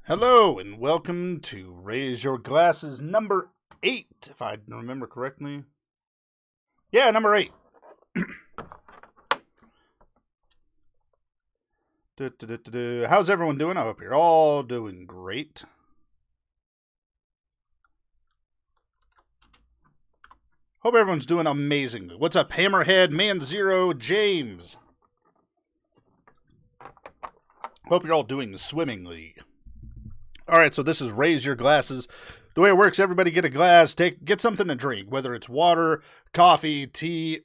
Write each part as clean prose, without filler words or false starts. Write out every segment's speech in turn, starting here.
Hello and welcome to Raise Your Glasses number 8, if I remember correctly. Yeah, number 8. How's everyone doing? I hope you're all doing great. Hope everyone's doing amazingly. What's up, Hammerhead, Man Zero, James? Hope you're all doing swimmingly. Alright, so this is Raise Your Glasses. The way it works, everybody get a glass, get something to drink, whether it's water, coffee, tea,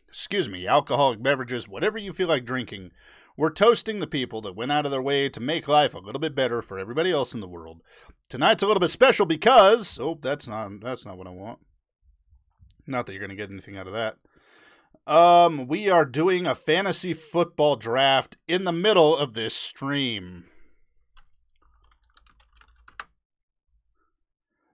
excuse me, alcoholic beverages, whatever you feel like drinking. We're toasting the people that went out of their way to make life a little bit better for everybody else in the world. Tonight's a little bit special because, oh, that's not what I want. Not that you're going to get anything out of that. We are doing a fantasy football draft in the middle of this stream.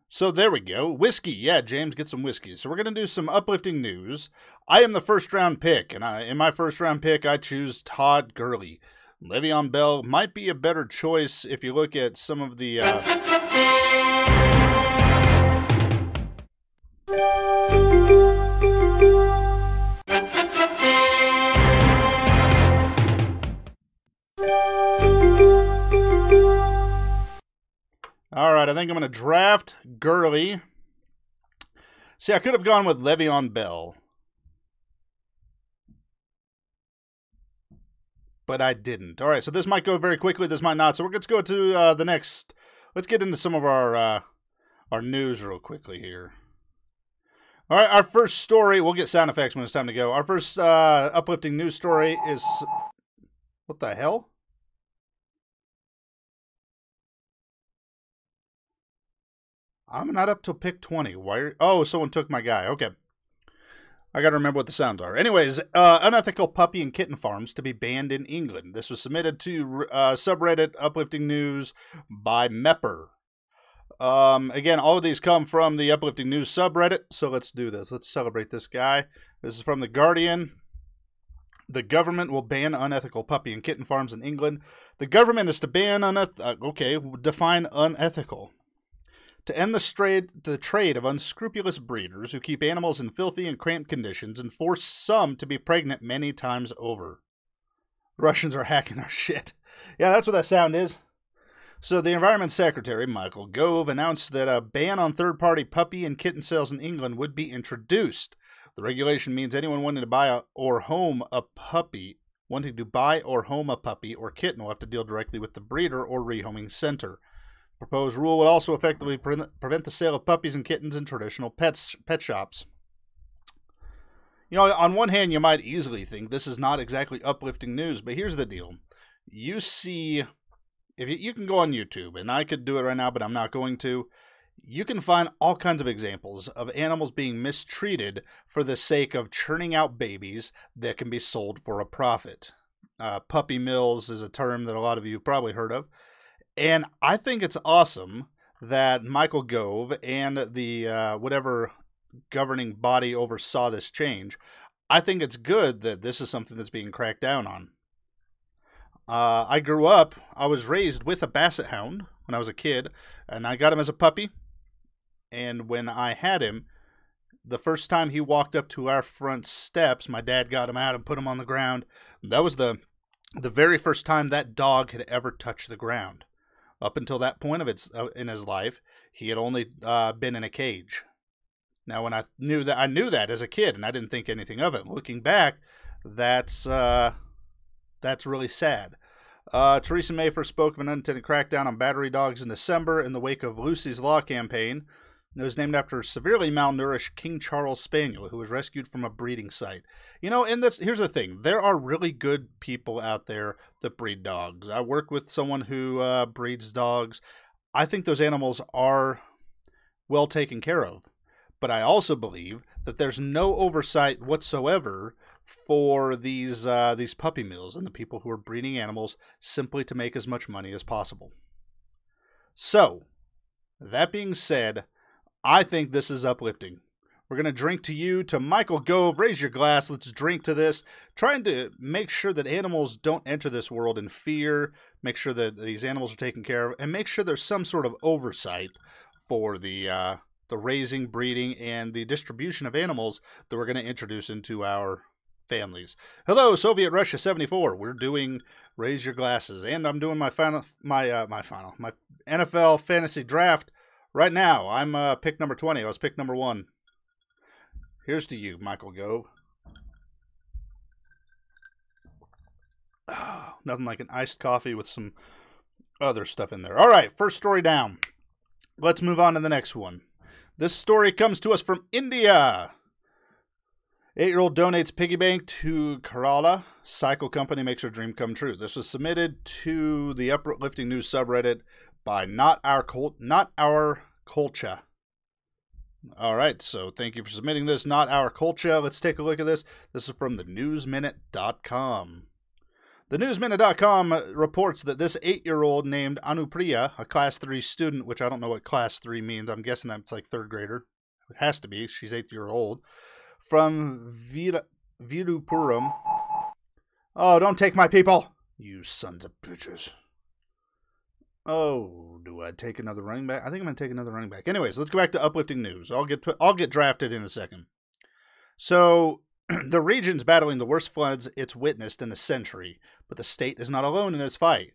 So there we go. Whiskey. Yeah, James, get some whiskey. So we're going to do some uplifting news. I am the first round pick, and in my first round pick, I choose Todd Gurley. Le'Veon Bell might be a better choice if you look at some of the... Alright, I think I'm going to draft Gurley. See, I could have gone with Le'Veon Bell. But I didn't. Alright, so this might go very quickly, this might not. So let's go to the next... Let's get into some of our news real quickly here. Alright, our first story... We'll get sound effects when it's time to go. Our first uplifting news story is... What the hell? I'm not up till pick 20. Why? Oh, someone took my guy. Okay. I gotta remember what the sounds are. Anyways, unethical puppy and kitten farms to be banned in England. This was submitted to subreddit Uplifting News by Mepper. Again, all of these come from the Uplifting News subreddit, so let's do this. Let's celebrate this guy. This is from The Guardian. The government will ban unethical puppy and kitten farms in England. The government is to ban define unethical. To end the trade of unscrupulous breeders who keep animals in filthy and cramped conditions and force some to be pregnant many times over. Russians are hacking our shit. Yeah, that's what that sound is. So the Environment Secretary, Michael Gove, announced that a ban on third-party puppy and kitten sales in England would be introduced. The regulation means anyone wanting to buy or home a puppy or kitten will have to deal directly with the breeder or rehoming center. Proposed rule would also effectively prevent the sale of puppies and kittens in traditional pet shops. You know, on one hand, you might easily think this is not exactly uplifting news, but here's the deal. You see, if you can go on YouTube, and I could do it right now, but I'm not going to. You can find all kinds of examples of animals being mistreated for the sake of churning out babies that can be sold for a profit. Puppy mills is a term that a lot of you have probably heard of. And I think it's awesome that Michael Gove and the whatever governing body oversaw this change. I think it's good that this is something that's being cracked down on. I was raised with a basset hound when I was a kid, and I got him as a puppy. And when I had him, the first time he walked up to our front steps, my dad got him out and put him on the ground. That was the very first time that dog had ever touched the ground. Up until that point in his life, he had only been in a cage. Now, when I knew that as a kid, and I didn't think anything of it. Looking back, that's really sad. Theresa May first spoke of an unintended crackdown on battery dogs in December in the wake of Lucy's Law campaign. It was named after a severely malnourished King Charles Spaniel who was rescued from a breeding site. You know, and here's the thing. There are really good people out there that breed dogs. I work with someone who breeds dogs. I think those animals are well taken care of. But I also believe that there's no oversight whatsoever for these puppy mills and the people who are breeding animals simply to make as much money as possible. So, that being said, I think this is uplifting. We're going to drink to you, to Michael Gove. Raise your glass. Let's drink to this. Trying to make sure that animals don't enter this world in fear. Make sure that these animals are taken care of. And make sure there's some sort of oversight for the raising, breeding, and the distribution of animals that we're going to introduce into our families. Hello, Soviet Russia 74. We're doing Raise Your Glasses, and I'm doing my NFL fantasy draft right now. I'm pick number 20. I was pick number 1. Here's to you, Michael Gove. Oh, nothing like an iced coffee with some other stuff in there. All right, first story down. Let's move on to the next one. This story comes to us from India. 8-year-old donates piggy bank to Kerala. Cycle company makes her dream come true. This was submitted to the Uplifting News subreddit by Not Our Culture. All right, so thank you for submitting this, Not Our Culture. Let's take a look at this. This is from thenewsminute.com. TheNewsMinute.com reports that this 8-year-old named Anupriya, a Class 3 student, which I don't know what Class 3 means. I'm guessing that's like 3rd grader. It has to be. She's 8-year-old. From Virupuram. Oh, don't take my people, you sons of bitches. Oh, do I take another running back? I think I'm going to take another running back. Anyways, let's go back to uplifting news. I'll get drafted in a second. So, the region's battling the worst floods it's witnessed in a century, but the state is not alone in this fight.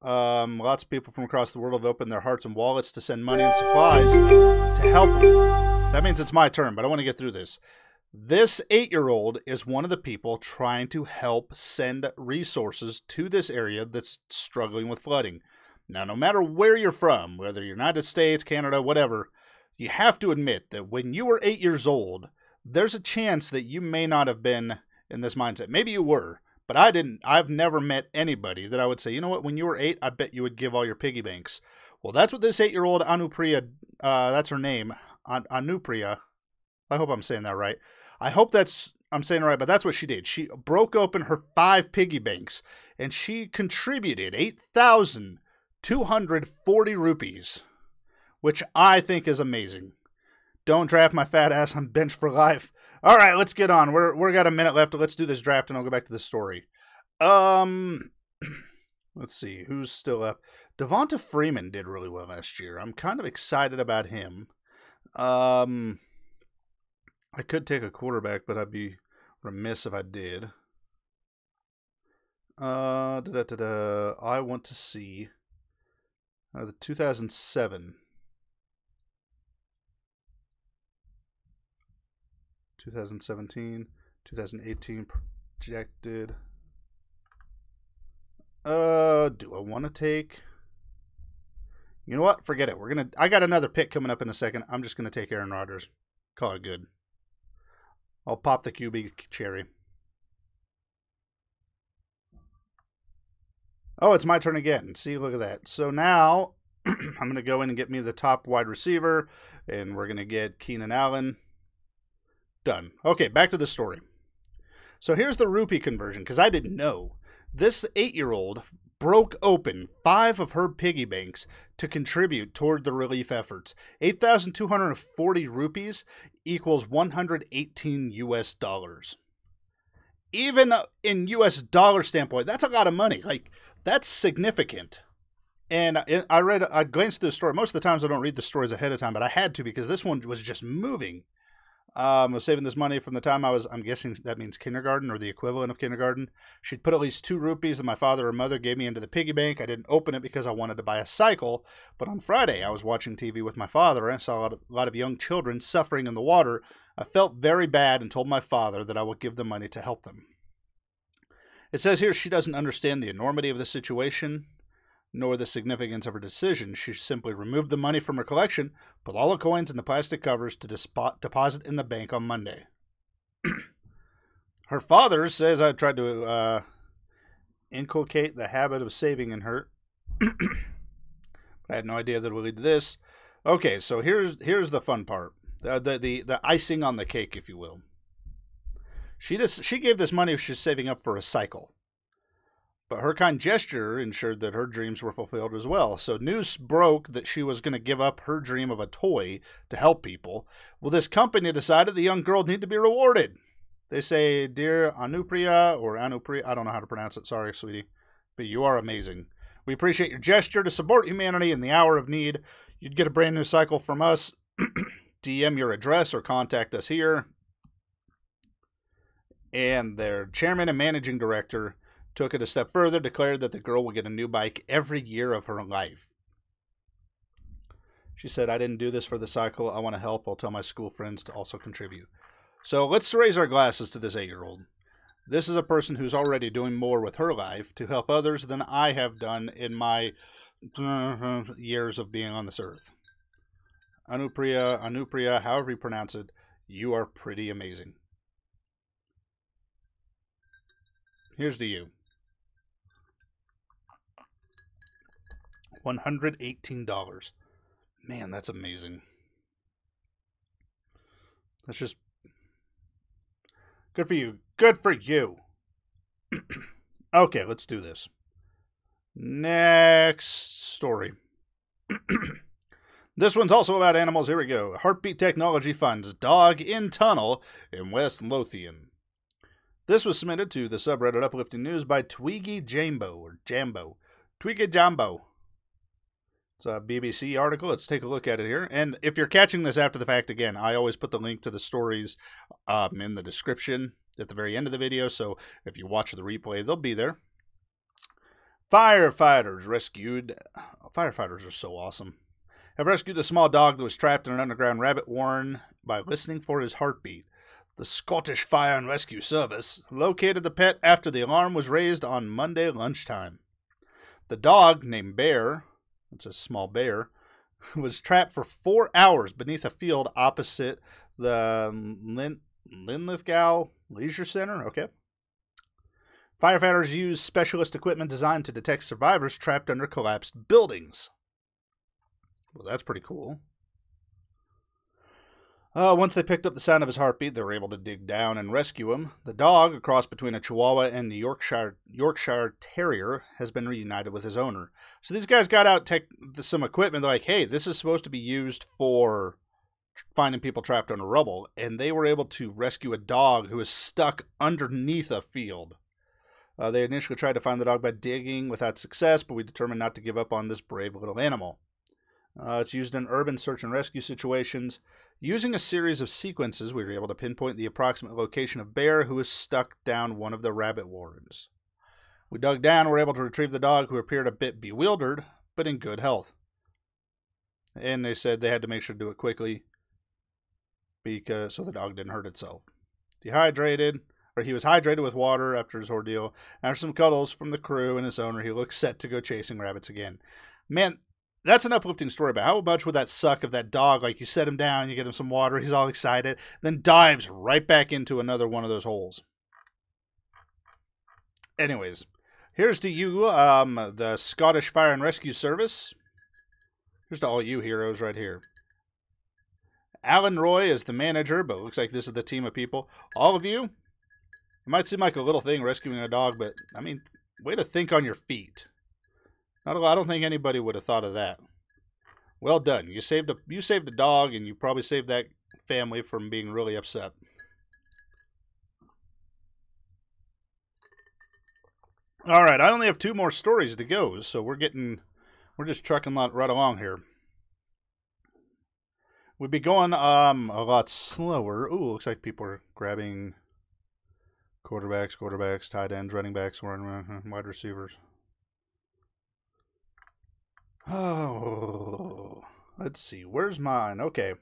Lots of people from across the world have opened their hearts and wallets to send money and supplies to help. That means it's my turn, but I want to get through this. This 8-year-old is one of the people trying to help send resources to this area that's struggling with flooding. Now, no matter where you're from, whether United States, Canada, whatever, you have to admit that when you were 8 years old, there's a chance that you may not have been in this mindset. Maybe you were, but I didn't. I've never met anybody that I would say, you know what, when you were 8, I bet you would give all your piggy banks. Well, that's what this 8-year-old Anupriya, that's her name, Anupriya. I hope I'm saying that right. I hope I'm saying it right, but that's what she did. She broke open her 5 piggy banks, and she contributed 8,240 rupees, which I think is amazing. Don't draft my fat ass on bench for life. All right, let's get on. We're got a minute left. Let's do this draft, and I'll go back to the story. Let's see who's still up. Devonta Freeman did really well last year. I'm kind of excited about him. I could take a quarterback, but I'd be remiss if I did. I want to see the 2007, 2017, 2018 projected. Do I want to take? You know what? Forget it. I got another pick coming up in a second. I'm just gonna take Aaron Rodgers. Call it good. I'll pop the QB cherry. Oh, it's my turn again. See, look at that. So now I'm going to go in and get me the top wide receiver, and we're going to get Keenan Allen. Done. Okay, back to the story. So here's the rupee conversion, because I didn't know. This 8-year-old broke open 5 of her piggy banks to contribute toward the relief efforts. 8,240 rupees equals 118 US dollars. Even in US dollar standpoint, that's a lot of money. Like, that's significant. And I glanced through the story. Most of the times I don't read the stories ahead of time, but I had to because this one was just moving. I was saving this money from the time I'm guessing that means kindergarten or the equivalent of kindergarten. She'd put at least 2 rupees that my father or mother gave me into the piggy bank. I didn't open it because I wanted to buy a cycle. But on Friday, I was watching TV with my father and I saw a lot of young children suffering in the water. I felt very bad and told my father that I would give the money to help them. It says here she doesn't understand the enormity of the situation, nor the significance of her decision. She simply removed the money from her collection, put all the coins in the plastic covers to deposit in the bank on Monday. Her father says I tried to inculcate the habit of saving in her. I had no idea that it would lead to this. Okay, so here's the fun part. The icing on the cake, if you will. She gave this money she's saving up for a cycle. But her kind gesture ensured that her dreams were fulfilled as well. So news broke that she was going to give up her dream of a toy to help people. Well, this company decided the young girl needed to be rewarded. They say, "Dear Anupriya," or Anupriya, I don't know how to pronounce it, sorry, sweetie, but you are amazing. We appreciate your gesture to support humanity in the hour of need. You'd get a brand new cycle from us. DM your address or contact us here. And their chairman and managing director took it a step further, declared that the girl will get a new bike every year of her life. She said, "I didn't do this for the cycle. I want to help. I'll tell my school friends to also contribute." So let's raise our glasses to this 8-year-old. This is a person who's already doing more with her life to help others than I have done in my years of being on this earth. Anupriya, however you pronounce it, you are pretty amazing. Here's to you. $118. Man, that's amazing. That's just good for you. Good for you. Okay, let's do this. Next story. This one's also about animals. Here we go. Heartbeat Technology funds dog in tunnel in West Lothian. This was submitted to the subreddit Uplifting News by Twiggy Jambo, or Jambo. Twiggy Jambo. It's a BBC article. Let's take a look at it here. And if you're catching this after the fact, again, I always put the link to the stories in the description at the very end of the video. So if you watch the replay, they'll be there. Firefighters are so awesome. Have rescued a small dog that was trapped in an underground rabbit warren by listening for his heartbeat. The Scottish Fire and Rescue Service located the pet after the alarm was raised on Monday lunchtime. The dog, named Bear, it's a small bear, was trapped for 4 hours beneath a field opposite the Linlithgow Leisure Center. Okay. Firefighters used specialist equipment designed to detect survivors trapped under collapsed buildings. Well, that's pretty cool. Once they picked up the sound of his heartbeat, they were able to dig down and rescue him. The dog, a cross between a Chihuahua and the Yorkshire Terrier, has been reunited with his owner. So these guys got out some equipment. They're like, hey, this is supposed to be used for finding people trapped under rubble. And they were able to rescue a dog who was stuck underneath a field. They initially tried to find the dog by digging without success, but we determined not to give up on this brave little animal. It's used in urban search and rescue situations. Using a series of sequences, we were able to pinpoint the approximate location of Bear, who was stuck down one of the rabbit warrens. We dug down and were able to retrieve the dog, who appeared a bit bewildered, but in good health. And they said they had to make sure to do it quickly, so the dog didn't hurt itself. He was hydrated with water after his ordeal. After some cuddles from the crew and his owner, he looked set to go chasing rabbits again. Man, that's an uplifting story, but how much would that suck if that dog, like you set him down, you get him some water, he's all excited, then dives right back into another one of those holes. Anyways, here's to you, the Scottish Fire and Rescue Service. Here's to all you heroes right here. Alan Roy is the manager, but it looks like this is the team of people. All of you, it might seem like a little thing rescuing a dog, but, I mean, way to think on your feet. I don't think anybody would have thought of that. Well done. You saved a dog, and you probably saved that family from being really upset. All right, I only have 2 more stories to go, so we're just trucking right along here. We'd be going a lot slower. Ooh, looks like people are grabbing quarterbacks, tight ends, running backs, wide receivers. Oh, let's see. Where's mine? Okay.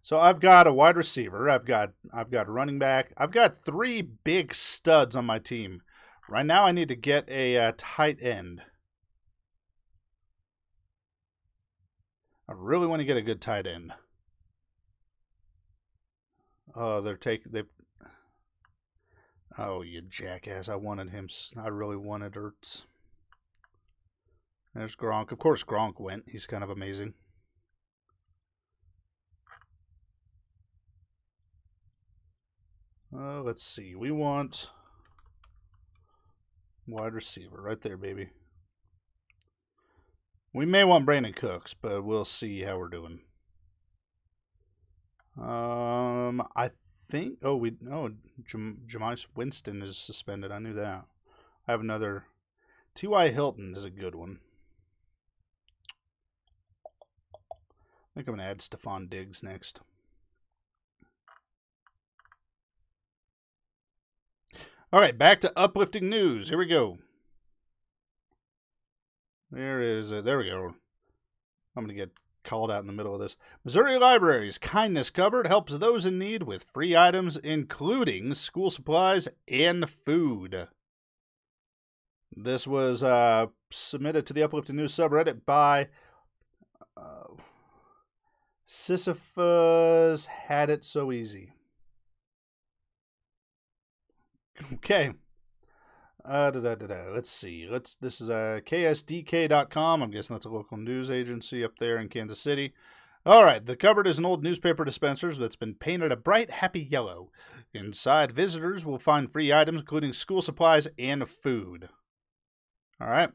So I've got a wide receiver. I've got a running back. I've got 3 big studs on my team. Right now I need to get a tight end. I really want to get a good tight end. Oh, oh, you jackass. I wanted him. I really wanted Ertz. There's Gronk. Of course, Gronk went. He's kind of amazing. Let's see. We want Wide receiver. Right there, baby. We may want Brandon Cooks, but we'll see how we're doing. I think... Oh, Jameis Winston is suspended. I knew that. I have another... T.Y. Hilton is a good one. I think I'm going to add Stephon Diggs next. All right, back to uplifting news. Here we go. There we go. I'm going to get called out in the middle of this. Missouri Library's Kindness Kupboard helps those in need with free items, including school supplies and food. This was submitted to the Uplifting News subreddit by Sisyphus Had It So Easy. Okay. Let's see. This is ksdk.com. I'm guessing that's a local news agency up there in Kansas City. All right. The cupboard is an old newspaper dispenser that's been painted a bright, happy yellow. Inside, visitors will find free items, including school supplies and food. All right.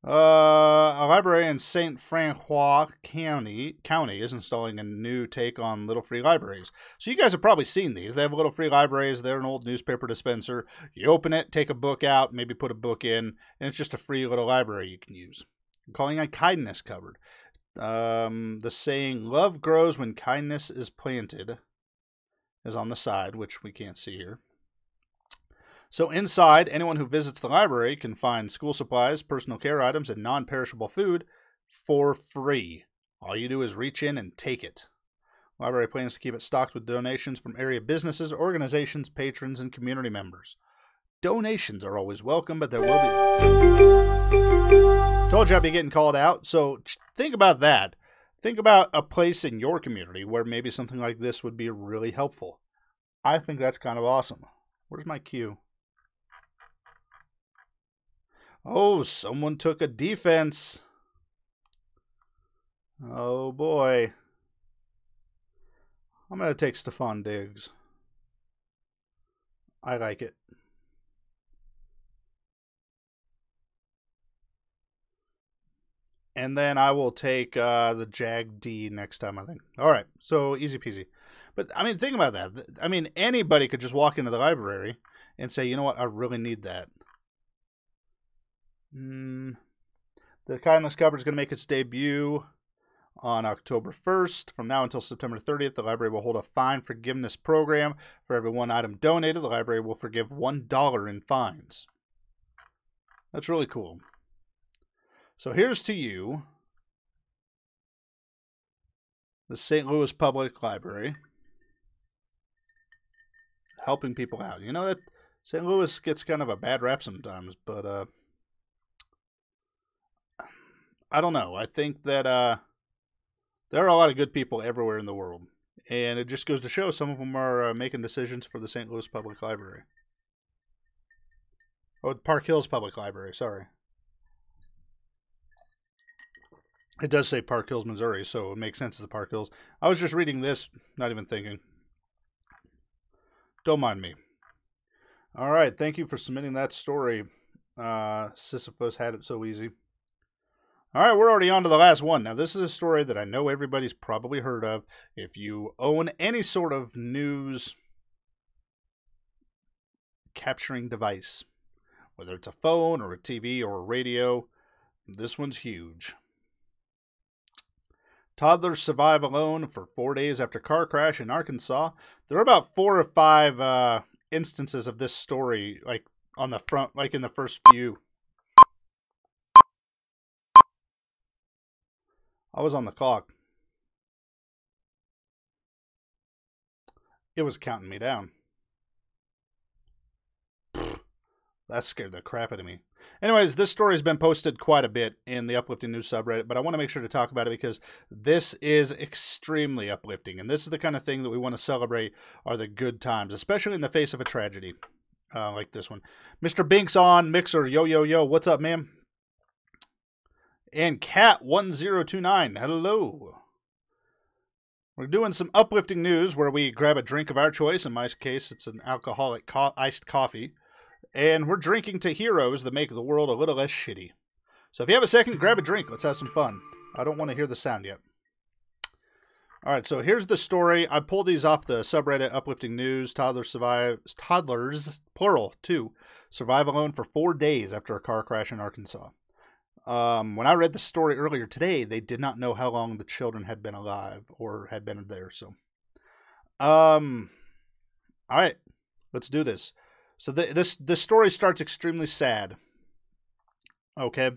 A library in St. Francois County is installing a new take on little free libraries. So you guys have probably seen these. They have little free libraries. They're an old newspaper dispenser. You open it, take a book out, maybe put a book in, and it's just a free little library you can use. I'm calling it a Kindness Kupboard. The saying, love grows when kindness is planted, is on the side, which we can't see here. So inside, anyone who visits the library can find school supplies, personal care items, and non-perishable food for free. All you do is reach in and take it. The library plans to keep it stocked with donations from area businesses, organizations, patrons, and community members. Donations are always welcome, but there will be... Told you I'd be getting called out, so think about that. Think about a place in your community where maybe something like this would be really helpful. I think that's kind of awesome. Where's my cue? Oh, someone took a defense. Oh, boy. I'm going to take Stephon Diggs. I like it. And then I will take the Jag D next time, I think. All right, so easy peasy. But, I mean, think about that. I mean, anybody could just walk into the library and say, you know what, I really need that. The Kindness Kupboard is going to make its debut on October 1st. From now until September 30th, the library will hold a fine forgiveness program. For every one item donated, the library will forgive $1 in fines. That's really cool. So here's to you, the St. Louis Public Library, helping people out. You know that St. Louis gets kind of a bad rap sometimes, but I don't know. I think that there are a lot of good people everywhere in the world. And it just goes to show some of them are making decisions for the St. Louis Public Library. Oh, Park Hills Public Library, sorry. It does say Park Hills, Missouri, so it makes sense as the Park Hills. I was just reading this, not even thinking. Don't mind me. All right, thank you for submitting that story. Sisyphus Had It So Easy. All right, we're already on to the last one. Now, this is a story that I know everybody's probably heard of. If you own any sort of news capturing device, whether it's a phone or a TV or a radio, this one's huge. Toddlers survive alone for 4 days after car crash in Arkansas. There are about 4 or 5 instances of this story, like on the front, like in the first few. I was on the clock. It was counting me down. That scared the crap out of me. Anyways, this story has been posted quite a bit in the Uplifting News subreddit, but I want to make sure to talk about it because this is extremely uplifting, and this is the kind of thing that we want to celebrate are the good times, especially in the face of a tragedy like this one. Mr. Binks on Mixer, yo, what's up, man? And Cat1029, hello. We're doing some uplifting news where we grab a drink of our choice. In my case, it's an alcoholic iced coffee. and we're drinking to heroes that make the world a little less shitty. So if you have a second, grab a drink. Let's have some fun. I don't want to hear the sound yet. All right, so here's the story. I pulled these off the subreddit Uplifting News. Toddlers, plural, too, survive alone for 4 days after a car crash in Arkansas. When I read the story earlier today, they did not know how long the children had been alive or had been there. So, all right, let's do this. So this story starts extremely sad. Okay,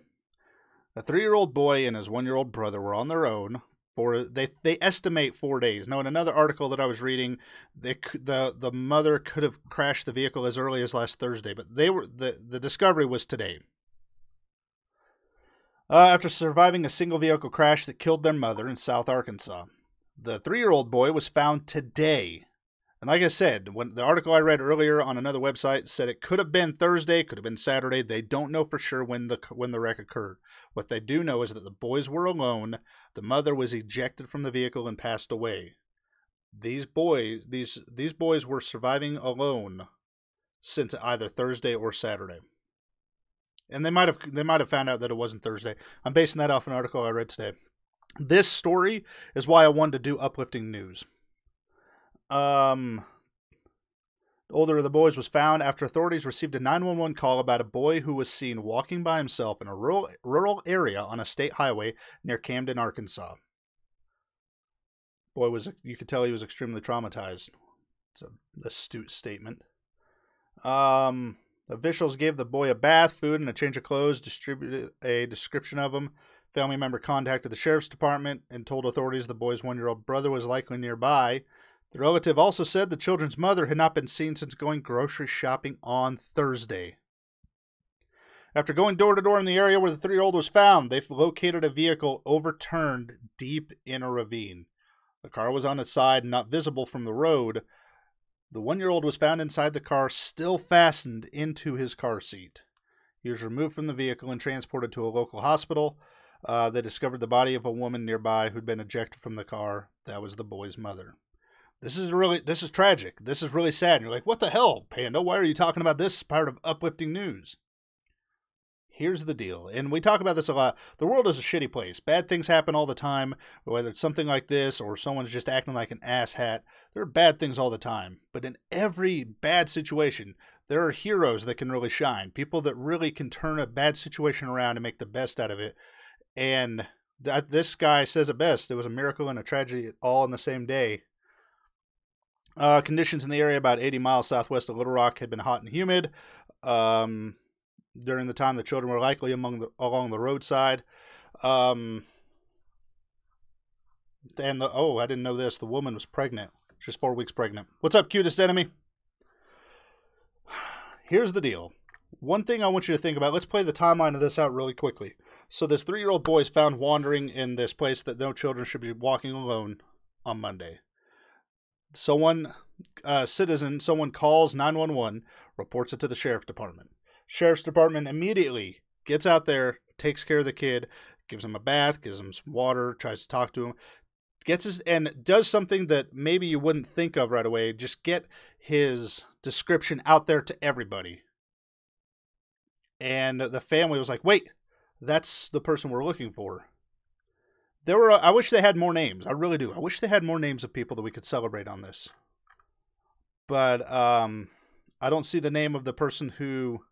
a 3-year-old boy and his 1-year-old brother were on their own for they estimate 4 days. Now, in another article that I was reading, the mother could have crashed the vehicle as early as last Thursday, but the discovery was today. After surviving a single vehicle crash that killed their mother in South Arkansas. The 3-year-old boy was found today. And like I said, when the article I read earlier on another website said it could have been Thursday, could have been Saturday. They don't know for sure when the wreck occurred. What they do know is that the boys were alone. The mother was ejected from the vehicle and passed away. These boys were surviving alone since either Thursday or Saturday. And they might have found out that it wasn't Thursday. I'm basing that off an article I read today. This story is why I wanted to do Uplifting News. The older of the boys was found after authorities received a 911 call about a boy who was seen walking by himself in a rural area on a state highway near Camden, Arkansas. Boy you could tell he was extremely traumatized. It's an astute statement. Officials gave the boy a bath, food, and a change of clothes, distributed a description of him. Family member contacted the sheriff's department and told authorities the boy's 1-year-old brother was likely nearby. The relative also said the children's mother had not been seen since going grocery shopping on Thursday. After going door to door in the area where the 3-year-old was found, they located a vehicle overturned deep in a ravine. The car was on its side and not visible from the road. The 1-year-old was found inside the car, still fastened into his car seat. He was removed from the vehicle and transported to a local hospital. They discovered the body of a woman nearby who'd been ejected from the car. That was the boy's mother. This is tragic. This is really sad. And you're like, what the hell, Panda? Why are you talking about this part of Uplifting News? Here's the deal, and we talk about this a lot. The world is a shitty place. Bad things happen all the time, whether it's something like this or someone's just acting like an asshat. There are bad things all the time. But in every bad situation, there are heroes that can really shine. People that really can turn a bad situation around and make the best out of it. And this guy says it best. It was a miracle and a tragedy all in the same day. Conditions in the area about 80 miles southwest of Little Rock had been hot and humid. During the time the children were likely along the roadside. I didn't know this. The woman was pregnant. She's 4 weeks pregnant. What's up, cutest enemy? Here's the deal. One thing I want you to think about. Let's play the timeline of this out really quickly. So this 3-year-old boy is found wandering in this place that no children should be walking alone on Monday. Someone calls 911, reports it to the sheriff's department. Sheriff's department immediately gets out there, takes care of the kid, gives him a bath, gives him some water, tries to talk to him, and does something that maybe you wouldn't think of right away. Just get his description out there to everybody. And the family was like, wait, that's the person we're looking for. I wish they had more names. I really do. I wish they had more names of people that we could celebrate on this. But I don't see the name of the person who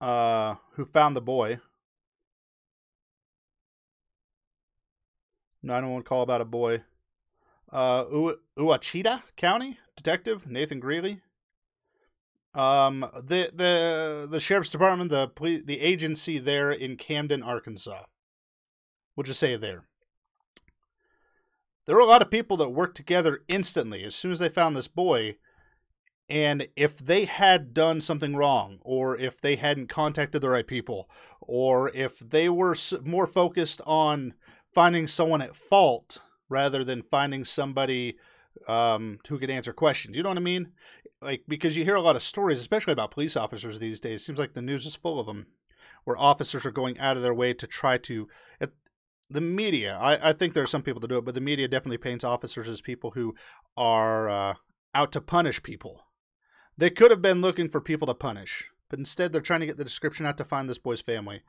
found the boy. 911 call about a boy. Ouachita County Detective Nathan Greeley. The sheriff's department, the agency there in Camden, Arkansas. We'll just say it there. There were a lot of people that worked together instantly as soon as they found this boy. And if they had done something wrong, or if they hadn't contacted the right people, or if they were more focused on finding someone at fault rather than finding somebody who could answer questions, you know what I mean? Like, because you hear a lot of stories, especially about police officers these days. It seems like the news is full of them, where officers are going out of their way to try to. The media, I think there are some people that do it, but the media definitely paints officers as people who are out to punish people. They could have been looking for people to punish, but instead they're trying to get the description out to find this boy's family.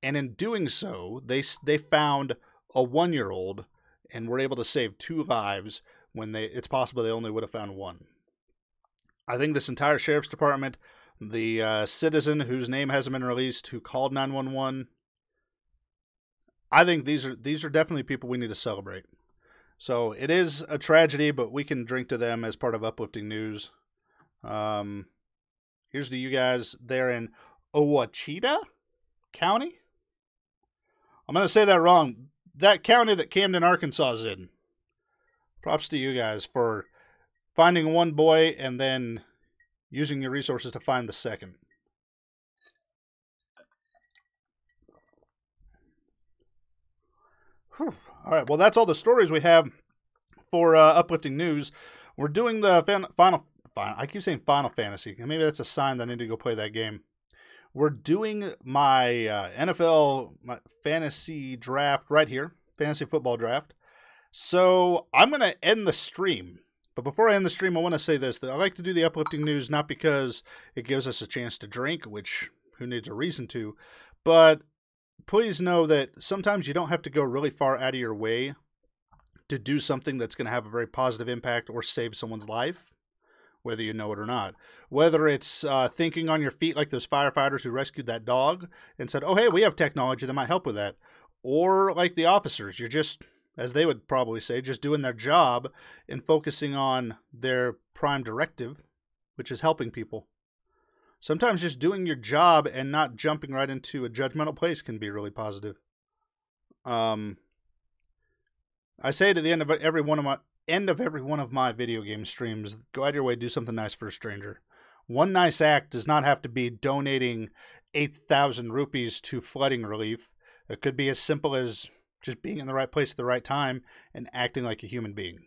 And in doing so, they found a 1-year-old and were able to save 2 lives when it's possible they only would have found 1. I think this entire sheriff's department, the citizen whose name hasn't been released who called 911, I think these are definitely people we need to celebrate. So it is a tragedy, but we can drink to them as part of uplifting news. Here's to you guys there in Ouachita County. I'm going to say that wrong. That county that Camden, Arkansas is in. Props to you guys for finding one boy and then using your resources to find the second. Whew. All right, well, that's all the stories we have for uplifting news. We're doing the I keep saying Final Fantasy. Maybe that's a sign that I need to go play that game. We're doing my NFL fantasy draft right here, fantasy football draft. So I'm going to end the stream. But before I end the stream, I want to say this, that I like to do the uplifting news not because it gives us a chance to drink, which who needs a reason to, but please know that sometimes you don't have to go really far out of your way to do something that's going to have a very positive impact or save someone's life, whether you know it or not. Whether it's thinking on your feet like those firefighters who rescued that dog and said, oh, hey, we have technology that might help with that. Or like the officers, you're just, as they would probably say, just doing their job and focusing on their prime directive, which is helping people. Sometimes just doing your job and not jumping right into a judgmental place can be really positive. I say to the end of every one of my video game streams, go out of your way, do something nice for a stranger. One nice act does not have to be donating 8,000 rupees to flooding relief. It could be as simple as just being in the right place at the right time and acting like a human being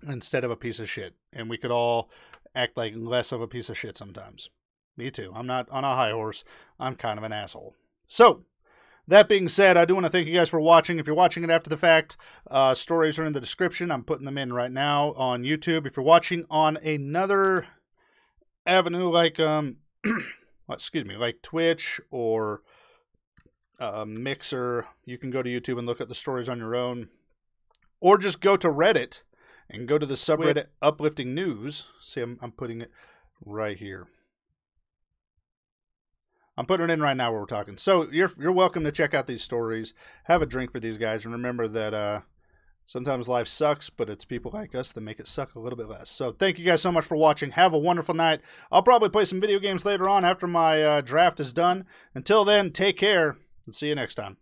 instead of a piece of shit. And we could all act like less of a piece of shit sometimes. Me too. I'm not on a high horse. I'm kind of an asshole. So, that being said, I do want to thank you guys for watching. If you're watching it after the fact, stories are in the description. I'm putting them in right now on YouTube. If you're watching on another avenue like like Twitch or Mixer, you can go to YouTube and look at the stories on your own. Or just go to Reddit and go to the subreddit Uplifting News. See, I'm putting it right here. I'm putting it in right now where we're talking. So you're welcome to check out these stories. Have a drink for these guys. And remember that sometimes life sucks, but it's people like us that make it suck a little bit less. So thank you guys so much for watching. Have a wonderful night. I'll probably play some video games later on after my draft is done. Until then, take care and see you next time.